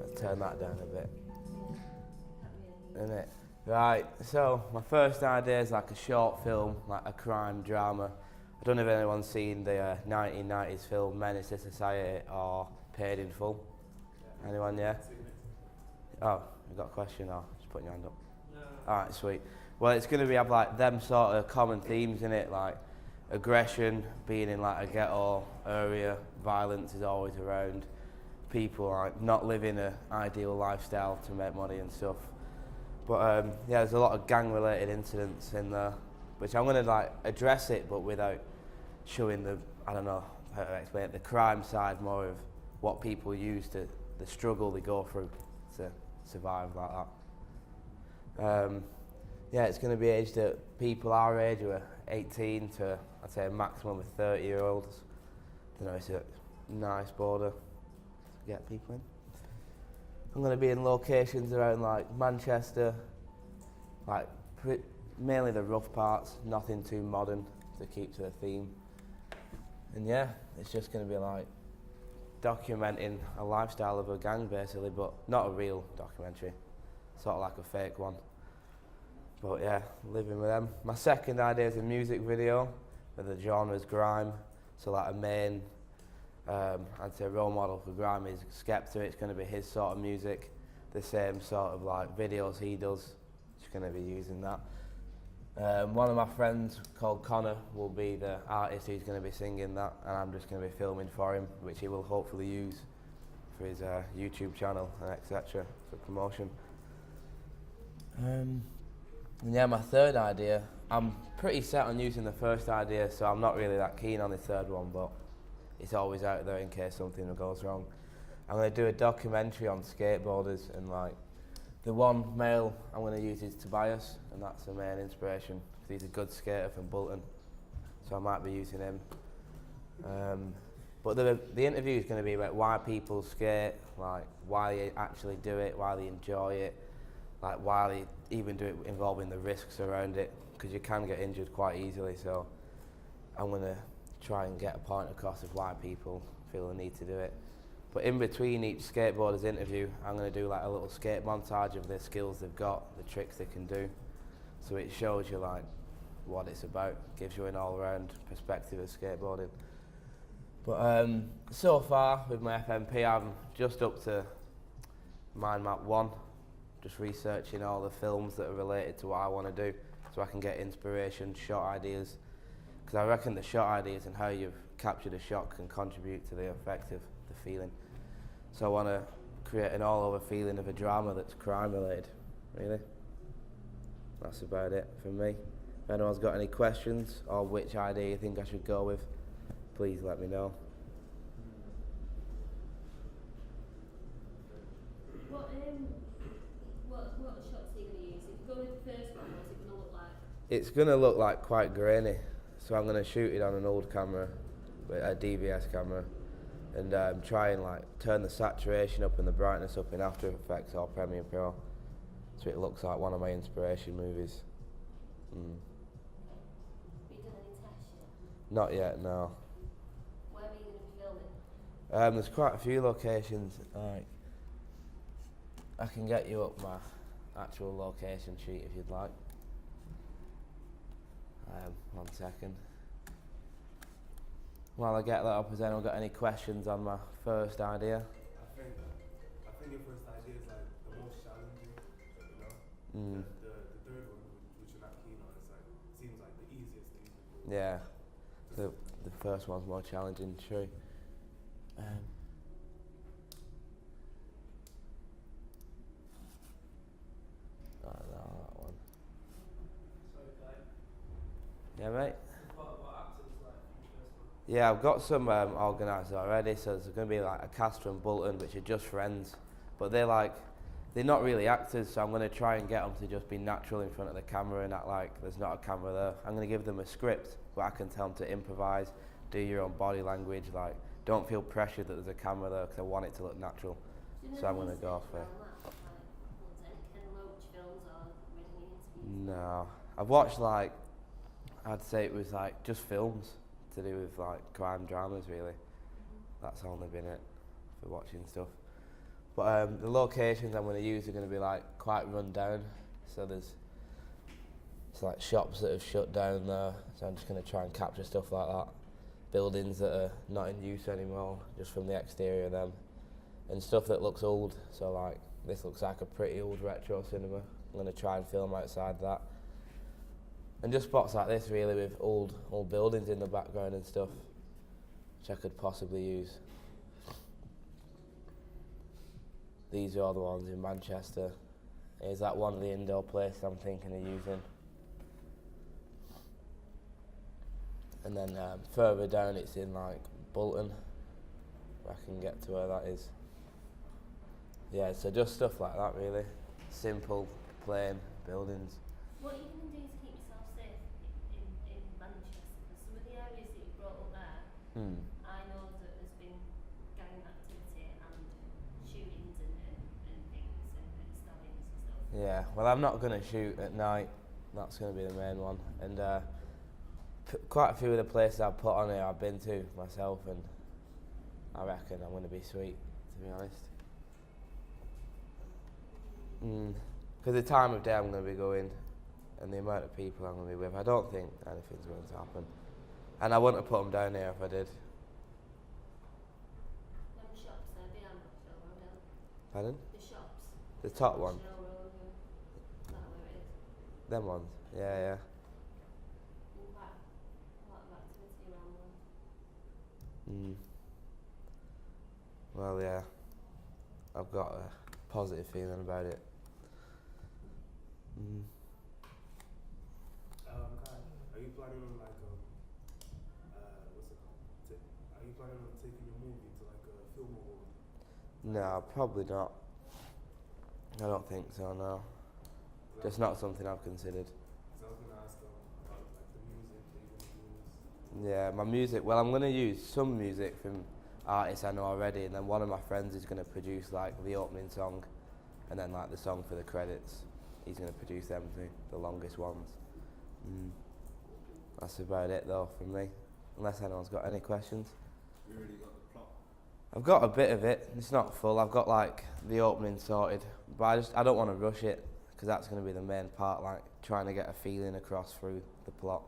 Let's turn that down a bit. Innit? Right, so my first idea is like a short film, like a crime drama. I don't know if anyone's seen the 1990s film Menace to Society or Paid in Full. Anyone, yeah? Oh, you got a question? Or just putting your hand up. No. Alright, sweet. Well, it's going to have like them sort of common themes in it, like aggression, being in like a ghetto area, violence is always around, people like not living an ideal lifestyle to make money and stuff. But yeah, there's a lot of gang-related incidents in there, which I'm going to like address it, but without showing the, I don't know how to explain it, the crime side, more of what people use to, the struggle they go through to survive like that. Yeah, it's going to be aged at people our age, who are 18 to, I'd say, a maximum of 30-year-olds. You know, it's a nice border to get people in. I'm going to be in locations around like Manchester, like mainly the rough parts, nothing too modern to keep to the theme. And yeah, it's just going to be like documenting a lifestyle of a gang basically, but not a real documentary, sort of like a fake one. But yeah, living with them. My second idea is a music video where the genre's grime, so like a main, I'd say role model for grime is Skepta. It's going to be his sort of music, the same sort of like videos he does. Just going to be using that. One of my friends called Connor will be the artist who's going to be singing that, and I'm just going to be filming for him, which he will hopefully use for his YouTube channel and etc. for promotion. And yeah, my third idea, I'm pretty set on using the first idea, so I'm not really that keen on the third one, but it's always out there in case something goes wrong. I'm going to do a documentary on skateboarders, and like the one male I'm going to use is Tobias, and that's the main inspiration because he's a good skater from Bolton, so I might be using him. But the interview is going to be about why people skate, like why they actually do it, why they enjoy it, like why they even do it involving the risks around it, because you can get injured quite easily. So I'm going to try and get a point across of why people feel the need to do it. But in between each skateboarder's interview, I'm going to do like a little skate montage of the skills they've got, the tricks they can do. So it shows you like what it's about, gives you an all-round perspective of skateboarding. But so far with my FMP, I'm just up to mind map 1, just researching all the films that are related to what I want to do, so I can get inspiration, shot ideas. Because I reckon the shot ideas and how you've captured a shot can contribute to the effect of the feeling. So I want to create an all-over feeling of a drama that's crime-related, really. That's about it for me. If anyone's got any questions or which idea you think I should go with, please let me know. What shots are you going to use? If you go with the first one, what's it going to look like? It's going to look like quite grainy, so I'm going to shoot it on an old camera, a DVS camera, and try and like turn the saturation up and the brightness up in After Effects or Premiere Pro, so it looks like one of my inspiration movies. Have you done any tests yet? Not yet, no. Where are you going to be filming? There's quite a few locations. Like, I can get you up my actual location sheet if you'd like. 1 second. While I get that up, has anyone got any questions on my first idea? I think your first idea is like the most challenging, you know. The third one, which you're not keen on, is like seems like the easiest thing to do. Yeah, the first one's more challenging, true. I don't know that one. Sorry, kAI. Yeah, mate. What actors like for your first one? Yeah, I've got some organised already, so there's going to be like a cast from Bolton, which are just friends, but they're not really actors, so I'm going to try and get them to just be natural in front of the camera and act like there's not a camera there. I'm going to give them a script, but I can tell them to improvise, do your own body language, like don't feel pressured that there's a camera there, because I want it to look natural. So I'm going to go for it. No, I've watched like, I'd say it was like just films to do with like crime dramas really. That's only been it for watching stuff. But the locations I'm going to use are going to be like quite run down. So it's like shops that have shut down there. So I'm just going to try and capture stuff like that. Buildings that are not in use anymore, just from the exterior of them. And stuff that looks old. So like this looks like a pretty old retro cinema. I'm going to try and film outside that. And just spots like this really with old buildings in the background and stuff, which I could possibly use. These are all the ones in Manchester. Is that one of the indoor places I'm thinking of using? And then further down it's in like Bolton. I can get to where that is. Yeah, so just stuff like that really. Simple, plain buildings. What are you going to do to keep yourself safe in Manchester? Because some of the areas that you brought up there, I know that there's been gang activity and shootings and things and stabbings and stuff. Yeah, well I'm not going to shoot at night. That's going to be the main one. And quite a few of the places I've put on here I've been to myself, and I reckon I'm going to be sweet, to be honest. Because the time of day I'm going to be going and the amount of people I'm going to be with, I don't think anything's going to happen. And I wouldn't have put them down here if I did. Them shops there behind Rochdale Road, Pardon? the shops. The top one? Rochdale Road, is that where it is? Them ones? Yeah, yeah. There's quite a lot of activity around there. Well, yeah. I've got a positive feeling about it. Kai, are you planning on like what's it called? Are you planning on taking your movie to like a film award? No, probably not. I don't think so, no. Just not something I've considered. So I was gonna ask about like the music that you're gonna use. Yeah, my music, well I'm going to use some music from artists I know already, and then one of my friends is going to produce like the opening song and then like the song for the credits. He's going to produce them too, the longest ones. That's about it though from me, unless anyone's got any questions. You already got the plot? I've got a bit of it, it's not full, I've got like the opening sorted, but I don't want to rush it, because that's going to be the main part, like trying to get a feeling across through the plot.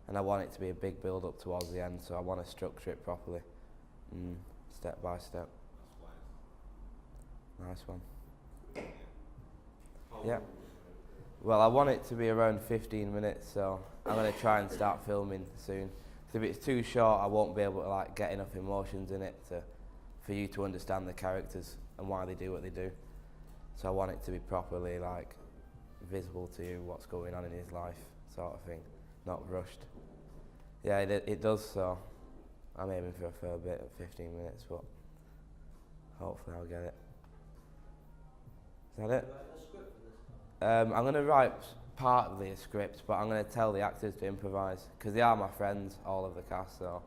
And I want it to be a big build up towards the end, so I want to structure it properly, step by step. Nice one. Yeah. Well, I want it to be around 15 minutes, so I'm going to try and start filming soon. If it's too short, I won't be able to like get enough emotions in it for you to understand the characters and why they do what they do. So I want it to be properly like visible to you what's going on in his life, sort of thing, not rushed. Yeah, it does. So I'm aiming for a fair bit at 15 minutes, but hopefully I'll get it. Is that it? I'm going to write partly a script, but I'm going to tell the actors to improvise, because they are my friends, all of the cast, so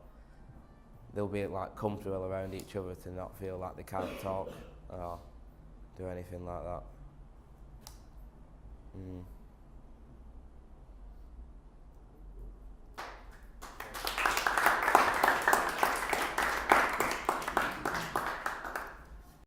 they'll be like comfortable around each other to not feel like they can't talk or do anything like that.